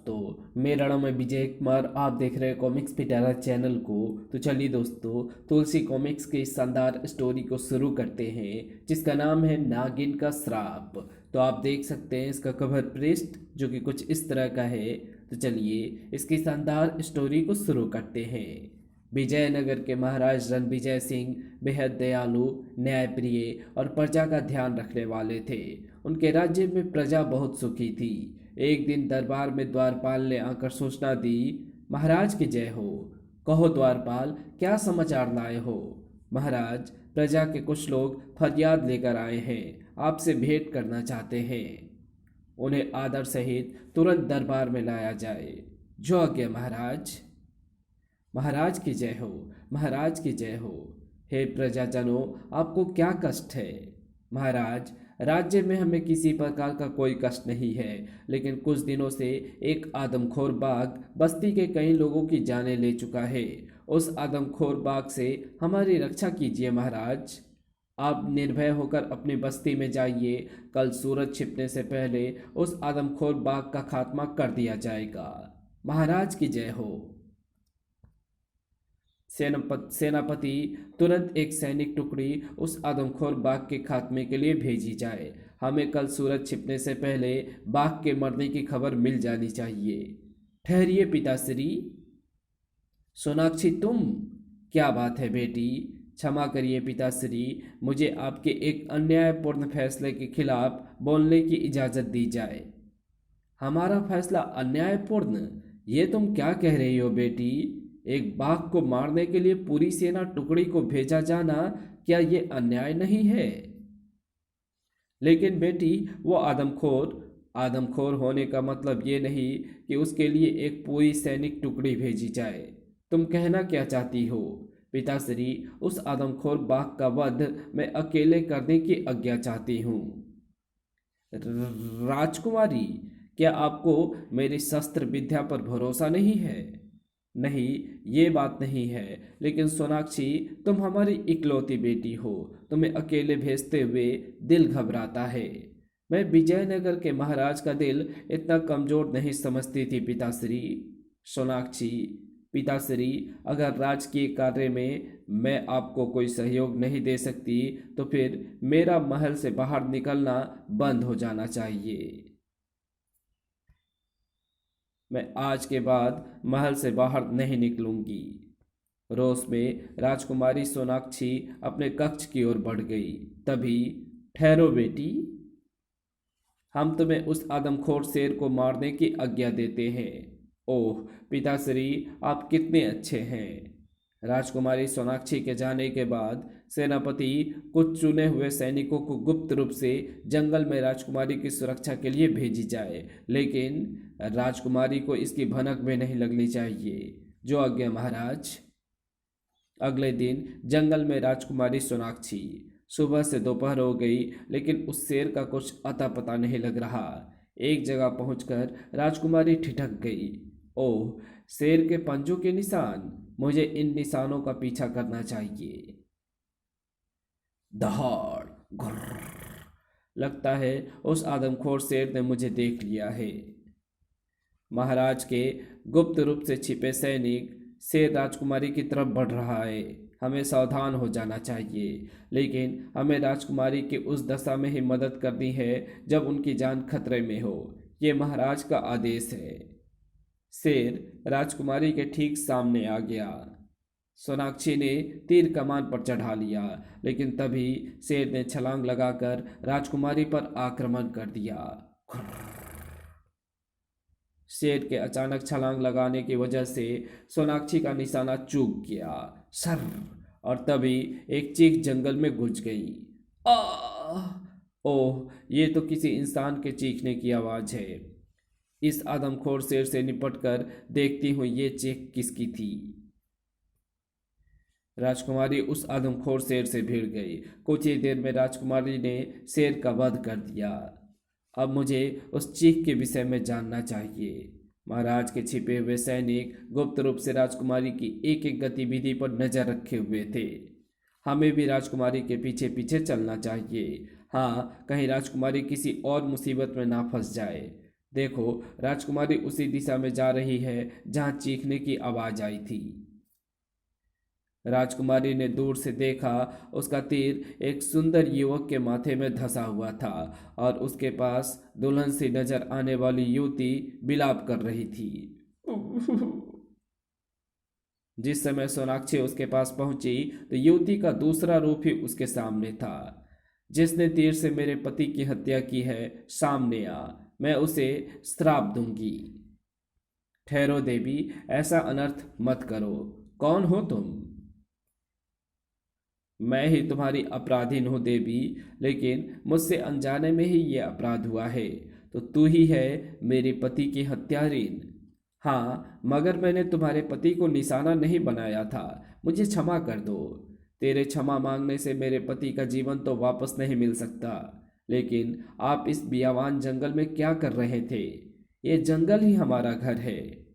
दोस्तों, मेरा नाम है विजय कुमार। आप देख रहे हैं कॉमिक्स पिटारा चैनल को। तो चलिए दोस्तों, तुलसी कॉमिक्स की इस शानदार स्टोरी को शुरू करते हैं, जिसका नाम है नागिन का श्राप। तो आप देख सकते हैं इसका कवर पृष्ठ, जो कि कुछ इस तरह का है। तो चलिए इसकी शानदार स्टोरी को शुरू करते हैं। विजयनगर के महाराज रणविजय सिंह बेहद दयालु, न्यायप्रिय और प्रजा का ध्यान रखने वाले थे। उनके राज्य में प्रजा बहुत सुखी थी। एक दिन दरबार में द्वारपाल ने आकर सूचना दी, महाराज की जय हो। कहो द्वारपाल, क्या समाचार लाए हो? महाराज, प्रजा के कुछ लोग फरियाद लेकर आए हैं, आपसे भेंट करना चाहते हैं। उन्हें आदर सहित तुरंत दरबार में लाया जाए। जो आज्ञा महाराज। महाराज की जय हो, महाराज की जय हो। हे प्रजाजनों, आपको क्या कष्ट है? महाराज, राज्य में हमें किसी प्रकार का कोई कष्ट नहीं है, लेकिन कुछ दिनों से एक आदमखोर बाघ बस्ती के कई लोगों की जानें ले चुका है। उस आदमखोर बाघ से हमारी रक्षा कीजिए महाराज। आप निर्भय होकर अपनी बस्ती में जाइए। कल सूरज छिपने से पहले उस आदमखोर बाघ का खात्मा कर दिया जाएगा। महाराज की जय हो। सेनापति, तुरंत एक सैनिक टुकड़ी उस आदमखोर बाघ के खात्मे के लिए भेजी जाए। हमें कल सूरज छिपने से पहले बाघ के मरने की खबर मिल जानी चाहिए। ठहरिए पिताश्री। सोनाक्षी, तुम? क्या बात है बेटी? क्षमा करिए पिताश्री, मुझे आपके एक अन्यायपूर्ण फैसले के खिलाफ बोलने की इजाज़त दी जाए। हमारा फैसला अन्यायपूर्ण? ये तुम क्या कह रही हो बेटी? एक बाघ को मारने के लिए पूरी सेना टुकड़ी को भेजा जाना, क्या ये अन्याय नहीं है? लेकिन बेटी, वो आदमखोर होने का मतलब ये नहीं कि उसके लिए एक पूरी सैनिक टुकड़ी भेजी जाए। तुम कहना क्या चाहती हो? पिताश्री, उस आदमखोर बाघ का वध मैं अकेले करने की आज्ञा चाहती हूँ। राजकुमारी, क्या आपको मेरी शस्त्र विद्या पर भरोसा नहीं है? नहीं, ये बात नहीं है, लेकिन सोनाक्षी, तुम हमारी इकलौती बेटी हो। तुम्हें अकेले भेजते हुए दिल घबराता है। मैं विजयनगर के महाराज का दिल इतना कमजोर नहीं समझती थी पिताश्री। सोनाक्षी, पिताश्री, अगर राजकीय कार्य में मैं आपको कोई सहयोग नहीं दे सकती, तो फिर मेरा महल से बाहर निकलना बंद हो जाना चाहिए। मैं आज के बाद महल से बाहर नहीं निकलूंगी। रोष में राजकुमारी सोनाक्षी अपने कक्ष की ओर बढ़ गई। तभी, ठहरो बेटी, हम तुम्हें उस आदमखोर शेर को मारने की आज्ञा देते हैं। ओह पिताश्री, आप कितने अच्छे हैं। राजकुमारी सोनाक्षी के जाने के बाद सेनापति कुछ चुने हुए सैनिकों को गुप्त रूप से जंगल में राजकुमारी की सुरक्षा के लिए भेजी जाए, लेकिन राजकुमारी को इसकी भनक भी नहीं लगनी चाहिए। जो आज्ञा महाराज। अगले दिन जंगल में राजकुमारी सोनाक्षी। सुबह से दोपहर हो गई, लेकिन उस शेर का कुछ अता पता नहीं लग रहा। एक जगह पहुंचकर राजकुमारी ठिठक गई। ओह, शेर के पंजों के निशान! मुझे इन निशानों का पीछा करना चाहिए। दहाड़, घुर्र। लगता है उस आदमखोर शेर ने मुझे देख लिया है। महाराज के गुप्त रूप से छिपे सैनिक शेर राजकुमारी की तरफ बढ़ रहा है। हमें सावधान हो जाना चाहिए, लेकिन हमें राजकुमारी की उस दशा में ही मदद करनी है जब उनकी जान खतरे में हो। ये महाराज का आदेश है। शेर राजकुमारी के ठीक सामने आ गया। सोनाक्षी ने तीर कमान पर चढ़ा लिया, लेकिन तभी शेर ने छलांग लगाकर राजकुमारी पर आक्रमण कर दिया। शेर के अचानक छलांग लगाने की वजह से सोनाक्षी का निशाना चूक गया। सर! और तभी एक चीख जंगल में गूंज गई। आह! ओह, ये तो किसी इंसान के चीखने की आवाज है। इस आदमखोर शेर से निपटकर देखती हूँ ये चीख किसकी थी। राजकुमारी उस आदमखोर शेर से भिड़ गई। कुछ ही देर में राजकुमारी ने शेर का वध कर दिया। अब मुझे उस चीख के विषय में जानना चाहिए। महाराज के छिपे हुए सैनिक गुप्त रूप से राजकुमारी की एक एक गतिविधि पर नजर रखे हुए थे। हमें भी राजकुमारी के पीछे पीछे चलना चाहिए। हाँ, कहीं राजकुमारी किसी और मुसीबत में ना फंस जाए। देखो, राजकुमारी उसी दिशा में जा रही है जहां चीखने की आवाज आई थी। राजकुमारी ने दूर से देखा, उसका तीर एक सुंदर युवक के माथे में धंसा हुआ था और उसके पास दुल्हन सी नजर आने वाली युवती विलाप कर रही थी। जिस समय सोनाक्षी उसके पास पहुंची तो युवती का दूसरा रूप ही उसके सामने था। जिसने तीर से मेरे पति की हत्या की है, सामने आ, मैं उसे श्राप दूंगी। ठहरो देवी, ऐसा अनर्थ मत करो। कौन हो तुम? मैं ही तुम्हारी अपराधीन हूँ देवी, लेकिन मुझसे अनजाने में ही ये अपराध हुआ है। तो तू ही है मेरे पति की हत्यारीन। हाँ, मगर मैंने तुम्हारे पति को निशाना नहीं बनाया था। मुझे क्षमा कर दो। तेरे क्षमा मांगने से मेरे पति का जीवन तो वापस नहीं मिल सकता, लेकिन आप इस बियावान जंगल में क्या कर रहे थे? ये जंगल ही हमारा घर है।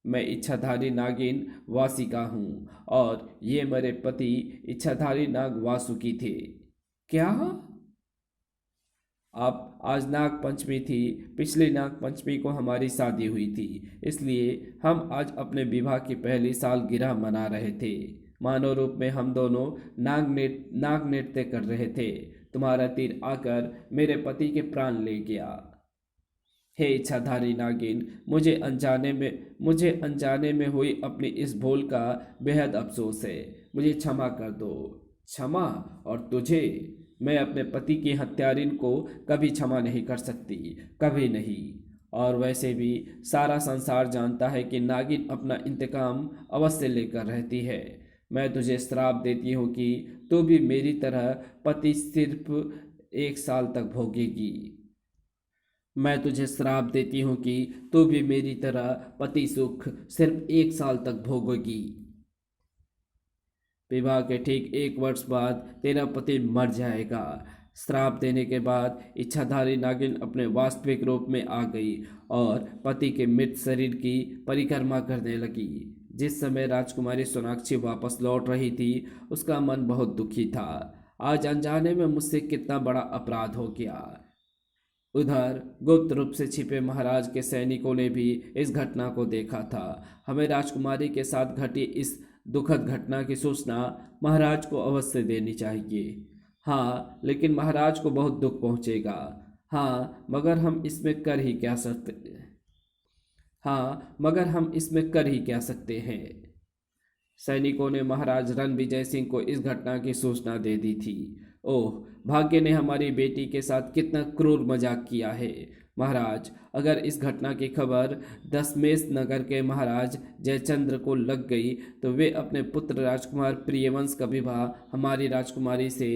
मैं इच्छाधारी नागिन वासिका हूँ और ये मेरे पति इच्छाधारी नाग वासुकी थे। क्या? आप आज नाग पंचमी थी। पिछली नाग पंचमी को हमारी शादी हुई थी, इसलिए हम आज अपने विवाह की पहली सालगिरह मना रहे थे। मानव रूप में हम दोनों नाग नृत्य कर रहे थे। तुम्हारा तीर आकर मेरे पति के प्राण ले गया। हे इच्छाधारी नागिन, मुझे अनजाने में हुई अपनी इस भूल का बेहद अफसोस है। मुझे क्षमा कर दो। क्षमा? और तुझे? मैं अपने पति की हत्यारिन को कभी क्षमा नहीं कर सकती, कभी नहीं। और वैसे भी सारा संसार जानता है कि नागिन अपना इंतकाम अवश्य लेकर रहती है। मैं तुझे श्राप देती हूँ कि तू भी मेरी तरह पति सिर्फ 1 साल तक भोगेगी। मैं तुझे श्राप देती हूँ कि तू भी मेरी तरह पति सुख सिर्फ 1 साल तक भोगेगी। विवाह के ठीक 1 वर्ष बाद तेरा पति मर जाएगा। श्राप देने के बाद इच्छाधारी नागिन अपने वास्तविक रूप में आ गई और पति के मृत शरीर की परिक्रमा करने लगी। जिस समय राजकुमारी सोनाक्षी वापस लौट रही थी, उसका मन बहुत दुखी था। आज अनजाने में मुझसे कितना बड़ा अपराध हो गया। उधर गुप्त रूप से छिपे महाराज के सैनिकों ने भी इस घटना को देखा था। हमें राजकुमारी के साथ घटी इस दुखद घटना की सूचना महाराज को अवश्य देनी चाहिए। हाँ, लेकिन महाराज को बहुत दुख पहुंचेगा। हाँ, मगर हम इसमें कर ही क्या सकते हाँ, मगर हम इसमें कर ही क्या सकते हैं। सैनिकों ने महाराज रणविजय सिंह को इस घटना की सूचना दे दी थी। ओह, भाग्य ने हमारी बेटी के साथ कितना क्रूर मजाक किया है। महाराज, अगर इस घटना की खबर दशमेश नगर के महाराज जयचंद्र को लग गई तो वे अपने पुत्र राजकुमार प्रियवंश का विवाह हमारी राजकुमारी से।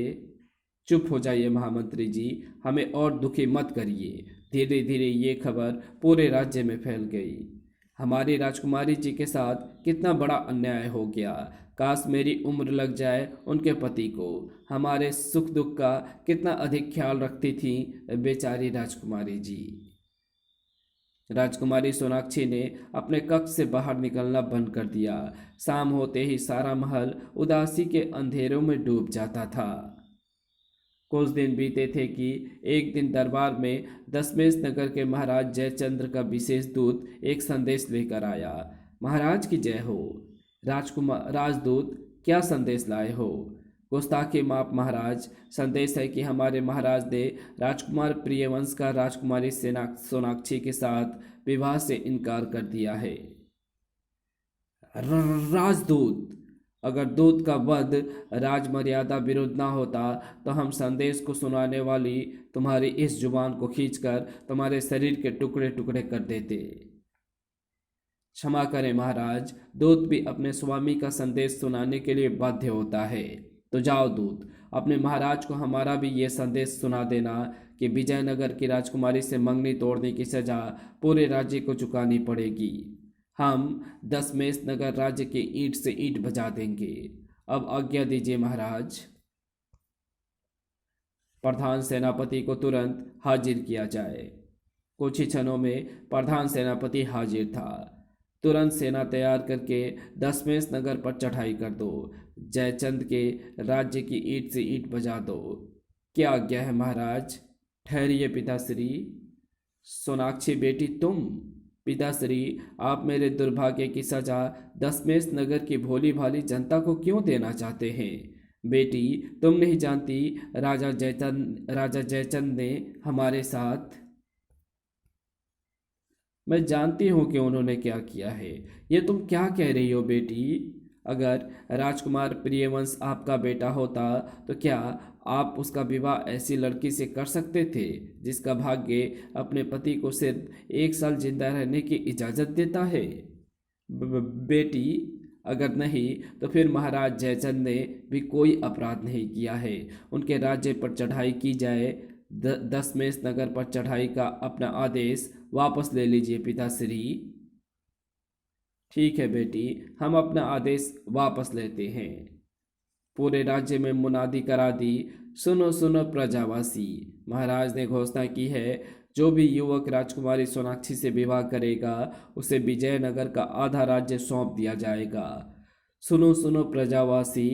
चुप हो जाइए महामंत्री जी, हमें और दुखी मत करिए। धीरे धीरे ये खबर पूरे राज्य में फैल गई। हमारी राजकुमारी जी के साथ कितना बड़ा अन्याय हो गया। काश मेरी उम्र लग जाए उनके पति को। हमारे सुख दुख का कितना अधिक ख्याल रखती थी बेचारी राजकुमारी जी। राजकुमारी सोनाक्षी ने अपने कक्ष से बाहर निकलना बंद कर दिया। शाम होते ही सारा महल उदासी के अंधेरों में डूब जाता था। कुछ दिन बीते थे कि एक दिन दरबार में दशमेश नगर के महाराज जयचंद्र का विशेष दूत एक संदेश लेकर आया। महाराज की जय हो। राजकुमार राजदूत, क्या संदेश लाए हो? गुस्ताखी माप महाराज, संदेश है कि हमारे महाराज ने राजकुमार प्रियवंश का राजकुमारी सोनाक्षी के साथ विवाह से इनकार कर दिया है। राजदूत, अगर दूत का वध राज मर्यादा विरुद्ध ना होता तो हम संदेश को सुनाने वाली तुम्हारी इस जुबान को खींचकर तुम्हारे शरीर के टुकड़े टुकड़े कर देते। क्षमा करें महाराज, दूत भी अपने स्वामी का संदेश सुनाने के लिए बाध्य होता है। तो जाओ दूत, अपने महाराज को हमारा भी ये संदेश सुना देना कि विजयनगर की राजकुमारी से मंगनी तोड़ने की सजा पूरे राज्य को चुकानी पड़ेगी। हम दशमेश नगर राज्य की ईंट से ईंट बजा देंगे। अब आज्ञा दीजिए महाराज। प्रधान सेनापति को तुरंत हाजिर किया जाए। कुछ ही क्षणों में प्रधान सेनापति हाजिर था। तुरंत सेना तैयार करके दशमेश नगर पर चढ़ाई कर दो। जयचंद के राज्य की ईंट से ईंट बजा दो। क्या आज्ञा है महाराज? ठहरिए पिताश्री। सोनाक्षी बेटी तुम? पिताश्री, आप मेरे दुर्भाग्य की सजा दशमेश नगर की भोली भाली जनता को क्यों देना चाहते हैं? बेटी, तुम नहीं जानती, राजा जयचंद ने हमारे साथ। मैं जानती हूँ कि उन्होंने क्या किया है। ये तुम क्या कह रही हो बेटी? अगर राजकुमार प्रियवंश आपका बेटा होता तो क्या आप उसका विवाह ऐसी लड़की से कर सकते थे जिसका भाग्य अपने पति को सिर्फ 1 साल जिंदा रहने की इजाज़त देता है? बेटी, अगर नहीं तो फिर महाराज जयचंद ने भी कोई अपराध नहीं किया है। उनके राज्य पर चढ़ाई की जाए। दशमेश नगर पर चढ़ाई का अपना आदेश वापस ले लीजिए पिताश्री। ठीक है बेटी, हम अपना आदेश वापस लेते हैं। पूरे राज्य में मुनादी करा दी, सुनो सुनो प्रजावासी, महाराज ने घोषणा की है, जो भी युवक राजकुमारी सोनाक्षी से विवाह करेगा उसे विजयनगर का आधा राज्य सौंप दिया जाएगा। सुनो सुनो प्रजावासी,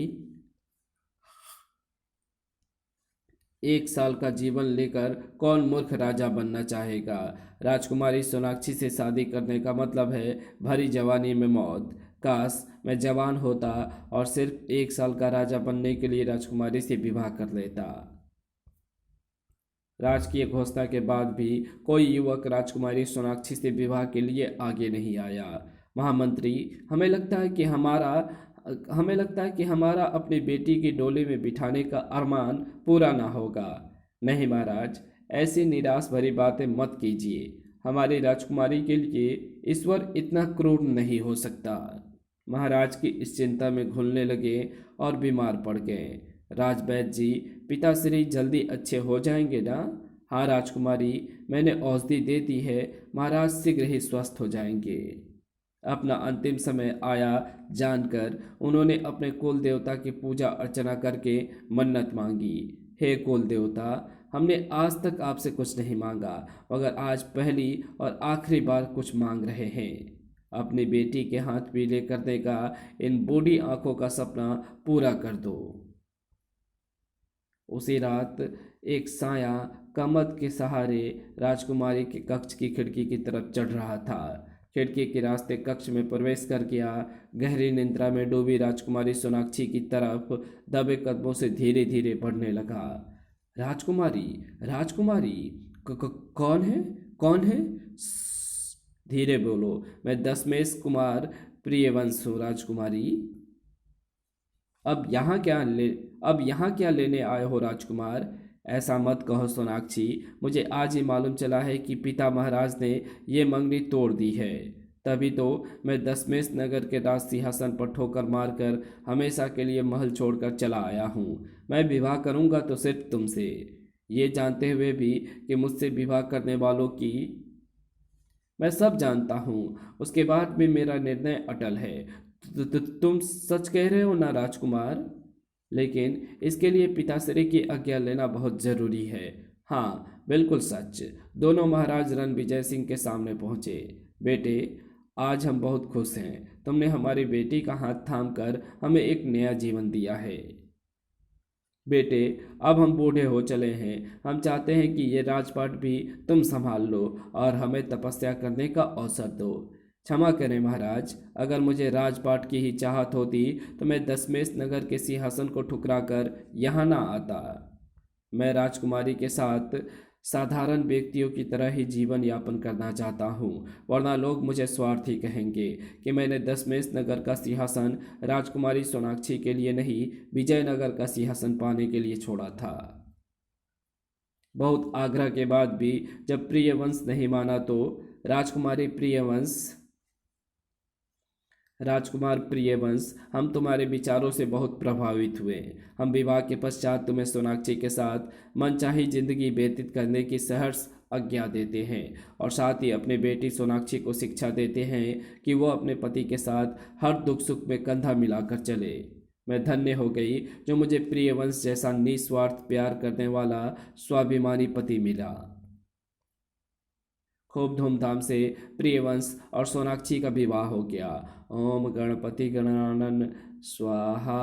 1 साल का जीवन लेकर कौन मूर्ख राजा बनना चाहेगा? राजकुमारी सोनाक्षी से शादी करने का मतलब है भरी जवानी में मौत। काश मैं जवान होता और सिर्फ 1 साल का राजा बनने के लिए राजकुमारी से विवाह कर लेता। राजकीय घोषणा के बाद भी कोई युवक राजकुमारी सोनाक्षी से विवाह के लिए आगे नहीं आया। महामंत्री, हमें लगता है कि हमारा अपनी बेटी की डोली में बिठाने का अरमान पूरा ना होगा। नहीं महाराज, ऐसी निराश भरी बातें मत कीजिए। हमारी राजकुमारी के लिए ईश्वर इतना क्रूर नहीं हो सकता। महाराज की इस चिंता में घुलने लगे और बीमार पड़ गए। राजवैद्य जी, पिताश्री जल्दी अच्छे हो जाएंगे ना? हाँ राजकुमारी, मैंने औषधि दे दी है, महाराज शीघ्र ही स्वस्थ हो जाएंगे। अपना अंतिम समय आया जानकर उन्होंने अपने कुल देवता की पूजा अर्चना करके मन्नत मांगी। हे कुल देवता, हमने आज तक आपसे कुछ नहीं मांगा, मगर आज पहली और आखिरी बार कुछ मांग रहे हैं। अपनी बेटी के हाथ पीले करने का इन बूढ़ी आंखों का सपना पूरा कर दो। उसी रात एक साया कमद के सहारे राजकुमारी के कक्ष की खिड़की की तरफ चढ़ रहा था। खिड़की के रास्ते कक्ष में प्रवेश कर गया। गहरी निद्रा में डूबी राजकुमारी सोनाक्षी की तरफ दबे कदमों से धीरे धीरे बढ़ने लगा। राजकुमारी, राजकुमारी, कौन है? कौन है? धीरे बोलो, मैं दशमेश कुमार प्रियवंश हूँ राजकुमारी। अब यहाँ क्या लेने आए हो राजकुमार? ऐसा मत कहो सोनाक्षी, मुझे आज ही मालूम चला है कि पिता महाराज ने ये मंगनी तोड़ दी है। तभी तो मैं दशमेश नगर के राज सिंहासन पर ठोकर मारकर हमेशा के लिए महल छोड़कर चला आया हूँ। मैं विवाह करूँगा तो सिर्फ तुमसे, ये जानते हुए भी कि मुझसे विवाह करने वालों की। मैं सब जानता हूँ, उसके बाद भी मेरा निर्णय अटल है। तुम सच कह रहे हो ना राजकुमार? लेकिन इसके लिए पिताश्री की आज्ञा लेना बहुत जरूरी है। हाँ बिल्कुल सच। दोनों महाराज रणविजय सिंह के सामने पहुंचे। बेटे, आज हम बहुत खुश हैं। तुमने हमारी बेटी का हाथ थामकर हमें एक नया जीवन दिया है। बेटे, अब हम बूढ़े हो चले हैं। हम चाहते हैं कि ये राजपाट भी तुम संभाल लो और हमें तपस्या करने का अवसर दो। क्षमा करें महाराज, अगर मुझे राजपाट की ही चाहत होती तो मैं दशमेश नगर के सिंहासन को ठुकराकर यहाँ ना आता। मैं राजकुमारी के साथ साधारण व्यक्तियों की तरह ही जीवन यापन करना चाहता हूँ, वरना लोग मुझे स्वार्थी कहेंगे कि मैंने दशमेश नगर का सिंहासन राजकुमारी सोनाक्षी के लिए नहीं, विजयनगर का सिंहासन पाने के लिए छोड़ा था। बहुत आग्रह के बाद भी जब प्रियवंश नहीं माना तो राजकुमारी प्रियवंश राजकुमार प्रियवंश, हम तुम्हारे विचारों से बहुत प्रभावित हुए। हम विवाह के पश्चात तुम्हें सोनाक्षी के साथ मनचाही जिंदगी व्यतीत करने की सहर्ष आज्ञा देते हैं और साथ ही अपनी बेटी सोनाक्षी को शिक्षा देते हैं कि वह अपने पति के साथ हर दुख सुख में कंधा मिलाकर चले। मैं धन्य हो गई जो मुझे प्रियवंश जैसा निस्वार्थ प्यार करने वाला स्वाभिमानी पति मिला। खूब धूमधाम से प्रियवंश और सोनाक्षी का विवाह हो गया। ओम गणपति गणानन स्वाहा।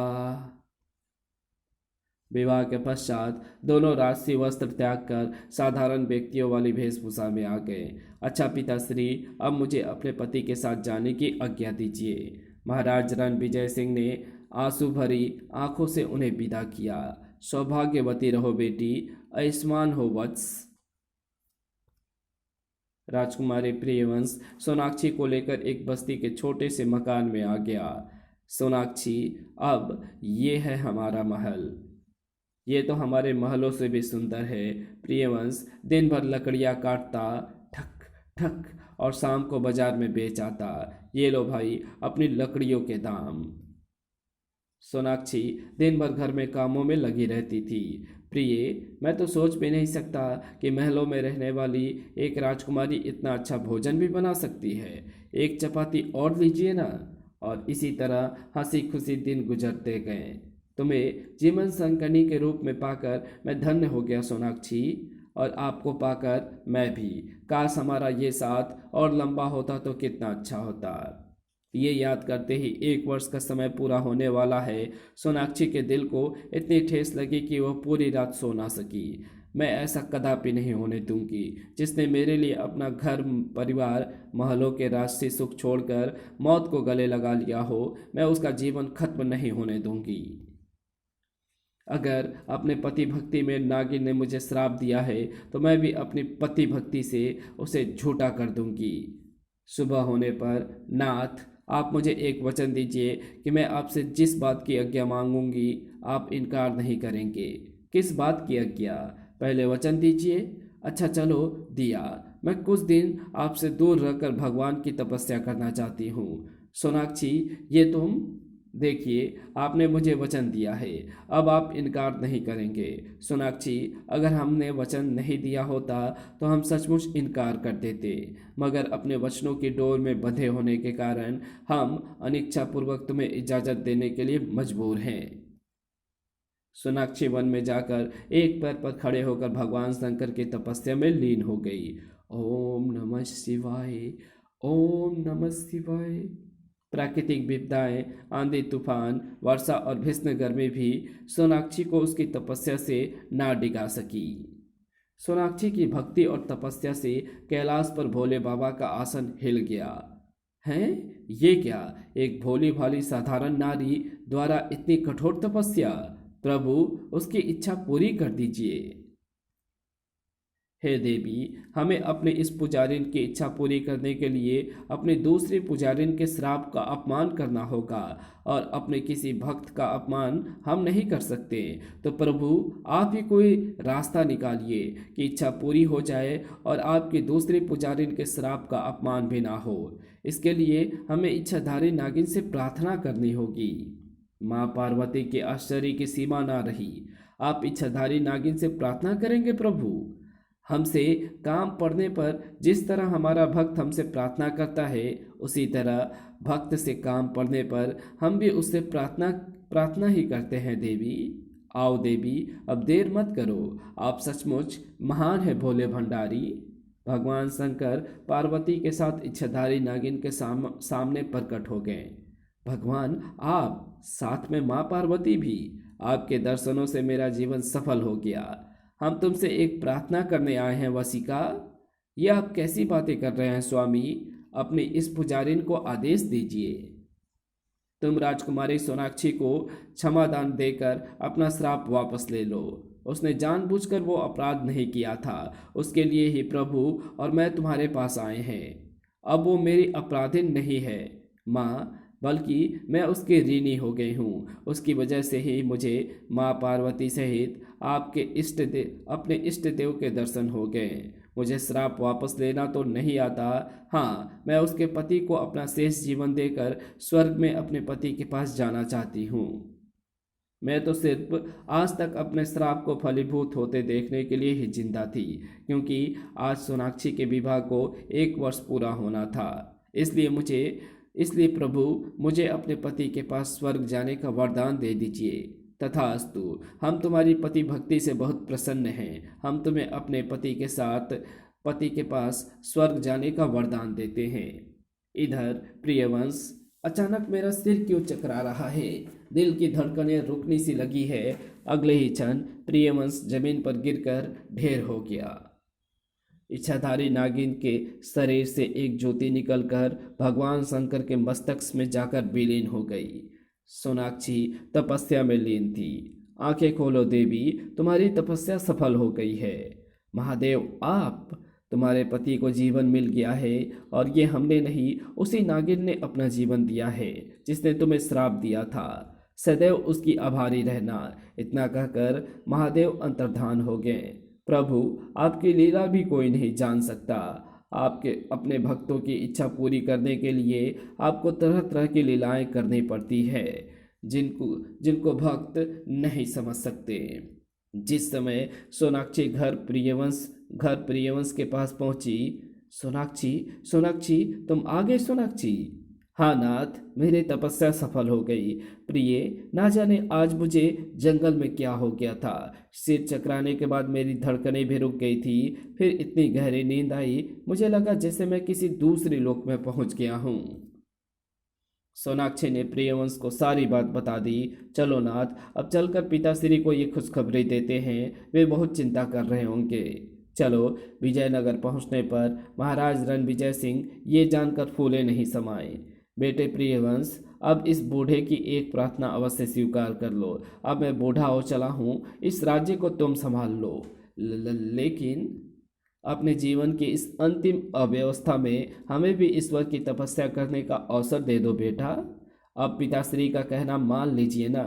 विवाह के पश्चात दोनों राजसी वस्त्र त्याग कर साधारण व्यक्तियों वाली वेशभूषा में आ गए। अच्छा पिताश्री, अब मुझे अपने पति के साथ जाने की आज्ञा दीजिए। महाराज रणविजय सिंह ने आंसू भरी आंखों से उन्हें विदा किया। सौभाग्यवती रहो बेटी, आयुष्मान हो वत्स। राजकुमारी प्रियवंश सोनाक्षी को लेकर एक बस्ती के छोटे से मकान में आ गया। सोनाक्षी, अब ये है हमारा महल। ये तो हमारे महलों से भी सुंदर है। प्रियवंश दिन भर लकड़ियाँ काटता, ठक ठक, और शाम को बाजार में बेच आता। ये लो भाई अपनी लकड़ियों के दाम। सोनाक्षी दिन भर घर में कामों में लगी रहती थी। प्रिय, मैं तो सोच भी नहीं सकता कि महलों में रहने वाली एक राजकुमारी इतना अच्छा भोजन भी बना सकती है। एक चपाती और लीजिए ना। और इसी तरह हंसी खुशी दिन गुजरते गए। तुम्हें जीवन संगिनी के रूप में पाकर मैं धन्य हो गया सोनाक्षी, और आपको पाकर मैं भी। काश हमारा ये साथ और लंबा होता तो कितना अच्छा होता। ये याद करते ही 1 वर्ष का समय पूरा होने वाला है। सोनाक्षी के दिल को इतनी ठेस लगी कि वह पूरी रात सो ना सकी। मैं ऐसा कदापि नहीं होने दूंगी। जिसने मेरे लिए अपना घर परिवार महलों के रास्ते सुख छोड़कर मौत को गले लगा लिया हो, मैं उसका जीवन खत्म नहीं होने दूंगी। अगर अपने पति भक्ति में नागिन ने मुझे श्राप दिया है तो मैं भी अपनी पति भक्ति से उसे झूठा कर दूंगी। सुबह होने पर नाथ, आप मुझे एक वचन दीजिए कि मैं आपसे जिस बात की आज्ञा मांगूंगी आप इनकार नहीं करेंगे। किस बात की आज्ञा? पहले वचन दीजिए। अच्छा चलो, दिया। मैं कुछ दिन आपसे दूर रहकर भगवान की तपस्या करना चाहती हूँ। सोनाक्षी, ये तुम देखिए, आपने मुझे वचन दिया है, अब आप इनकार नहीं करेंगे। सोनाक्षी, अगर हमने वचन नहीं दिया होता तो हम सचमुच इनकार कर देते, मगर अपने वचनों की डोर में बंधे होने के कारण हम अनिच्छापूर्वक तुम्हें इजाज़त देने के लिए मजबूर हैं। सोनाक्षी वन में जाकर एक पैर पर खड़े होकर भगवान शंकर की तपस्या में लीन हो गई। ओम नमः शिवाय, ओम नमः शिवाय। प्राकृतिक विपदाएं, आंधी तूफान, वर्षा और भीषण गर्मी भी सोनाक्षी को उसकी तपस्या से ना डिगा सकी। सोनाक्षी की भक्ति और तपस्या से कैलाश पर भोले बाबा का आसन हिल गया। हैं, ये क्या? एक भोली भाली साधारण नारी द्वारा इतनी कठोर तपस्या? प्रभु, उसकी इच्छा पूरी कर दीजिए। हे देवी, हमें अपने इस पुजारिन की इच्छा पूरी करने के लिए अपने दूसरे पुजारिन के श्राप का अपमान करना होगा, और अपने किसी भक्त का अपमान हम नहीं कर सकते। तो प्रभु, आप ही कोई रास्ता निकालिए कि इच्छा पूरी हो जाए और आपके दूसरे पुजारिन के श्राप का अपमान भी ना हो। इसके लिए हमें इच्छाधारी नागिन से प्रार्थना करनी होगी। माँ पार्वती के आश्चर्य की सीमा ना रही। आप इच्छाधारी नागिन से प्रार्थना करेंगे प्रभु? हमसे काम पड़ने पर जिस तरह हमारा भक्त हमसे प्रार्थना करता है, उसी तरह भक्त से काम पड़ने पर हम भी उससे प्रार्थना प्रार्थना ही करते हैं देवी। आओ देवी, अब देर मत करो, आप सचमुच महान है भोले भंडारी। भगवान शंकर पार्वती के साथ इच्छाधारी नागिन के सामने प्रकट हो गए। भगवान, आप साथ में माँ पार्वती भी। आपके दर्शनों से मेरा जीवन सफल हो गया। हम तुमसे एक प्रार्थना करने आए हैं वसिका। ये आप कैसी बातें कर रहे हैं स्वामी? अपनी इस पुजारिन को आदेश दीजिए। तुम राजकुमारी सोनाक्षी को क्षमादान देकर अपना श्राप वापस ले लो। उसने जानबूझकर वो अपराध नहीं किया था। उसके लिए ही प्रभु और मैं तुम्हारे पास आए हैं। अब वो मेरी अपराधिन नहीं है माँ, बल्कि मैं उसकी ऋणी हो गई हूँ। उसकी वजह से ही मुझे माँ पार्वती सहित आपके अपने इष्ट देव के दर्शन हो गए। मुझे श्राप वापस लेना तो नहीं आता। हाँ, मैं उसके पति को अपना शेष जीवन देकर स्वर्ग में अपने पति के पास जाना चाहती हूँ। मैं तो सिर्फ आज तक अपने श्राप को फलीभूत होते देखने के लिए ही जिंदा थी, क्योंकि आज सोनाक्षी के विवाह को 1 वर्ष पूरा होना था। इसलिए प्रभु, मुझे अपने पति के पास स्वर्ग जाने का वरदान दे दीजिए। तथास्तु। हम तुम्हारी पति भक्ति से बहुत प्रसन्न हैं। हम तुम्हें अपने पति के पास स्वर्ग जाने का वरदान देते हैं। इधर प्रियवंश, अचानक मेरा सिर क्यों चकरा रहा है? दिल की धड़कनें रुकनी सी लगी है। अगले ही क्षण प्रियवंश जमीन पर गिरकर ढेर हो गया। इच्छाधारी नागिन के शरीर से एक ज्योति निकलकर भगवान शंकर के मस्तक में जाकर विलीन हो गई। सोनाक्षी तपस्या में लीन थी। आंखें खोलो देवी, तुम्हारी तपस्या सफल हो गई है। महादेव आप, तुम्हारे पति को जीवन मिल गया है, और ये हमने नहीं, उसी नागिन ने अपना जीवन दिया है जिसने तुम्हें श्राप दिया था। सदैव उसकी आभारी रहना। इतना कहकर महादेव अंतर्धान हो गए। प्रभु, आपकी लीला भी कोई नहीं जान सकता। आपके अपने भक्तों की इच्छा पूरी करने के लिए आपको तरह तरह की लीलाएं करनी पड़ती है, जिनको जिनको भक्त नहीं समझ सकते। जिस समय सोनाक्षी घर प्रियवंश के पास पहुंची। सोनाक्षी, सोनाक्षी, तुम आ गए सोनाक्षी। हाँ नाथ, मेरी तपस्या सफल हो गई। प्रिय, ना जाने आज मुझे जंगल में क्या हो गया था। सिर चकराने के बाद मेरी धड़कनें भी रुक गई थी। फिर इतनी गहरी नींद आई, मुझे लगा जैसे मैं किसी दूसरे लोक में पहुंच गया हूँ। सोनाक्षी ने प्रियवंश को सारी बात बता दी। चलो नाथ, अब चलकर पिताश्री को ये खुशखबरी देते हैं, वे बहुत चिंता कर रहे होंगे। चलो। विजयनगर पहुंचने पर महाराज रणविजय सिंह ये जानकर फूले नहीं समाये। बेटे प्रियवंश, अब इस बूढ़े की एक प्रार्थना अवश्य स्वीकार कर लो। अब मैं बूढ़ा हो चला हूँ, इस राज्य को तुम संभाल लो। लेकिन अपने जीवन की इस अंतिम अव्यवस्था में हमें भी ईश्वर की तपस्या करने का अवसर दे दो बेटा। अब पिताश्री का कहना मान लीजिए ना।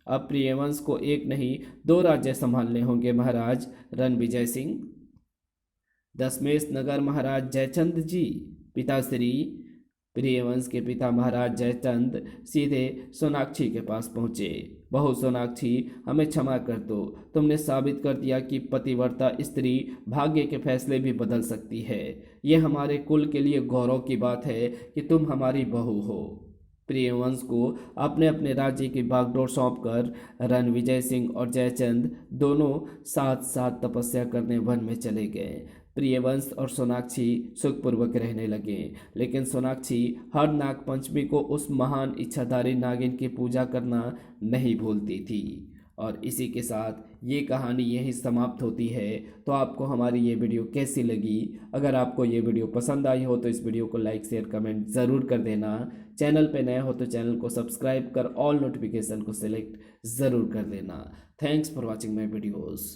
अब प्रियवंश को एक नहीं, 2 राज्य संभालने होंगे महाराज रणविजय सिंह। दशमेश नगर महाराज जयचंद जी। पिताश्री। प्रियवंश के पिता महाराज जयचंद सीधे सोनाक्षी के पास पहुंचे। बहू सोनाक्षी, हमें क्षमा कर दो। तुमने साबित कर दिया कि पतिव्रता स्त्री भाग्य के फैसले भी बदल सकती है। यह हमारे कुल के लिए गौरव की बात है कि तुम हमारी बहू हो। प्रियवंश को अपने अपने राज्य की बागडोर सौंपकर रणविजय सिंह और जयचंद दोनों साथ साथ तपस्या करने वन में चले गए। प्रियवंश और सोनाक्षी सुखपूर्वक रहने लगे। लेकिन सोनाक्षी हर नाग पंचमी को उस महान इच्छाधारी नागिन की पूजा करना नहीं भूलती थी। और इसी के साथ ये कहानी यहीं समाप्त होती है। तो आपको हमारी ये वीडियो कैसी लगी? अगर आपको ये वीडियो पसंद आई हो तो इस वीडियो को लाइक शेयर कमेंट ज़रूर कर देना। चैनल पे नए हो तो चैनल को सब्सक्राइब कर ऑल नोटिफिकेशन को सिलेक्ट ज़रूर कर देना। Thanks for watching my videos.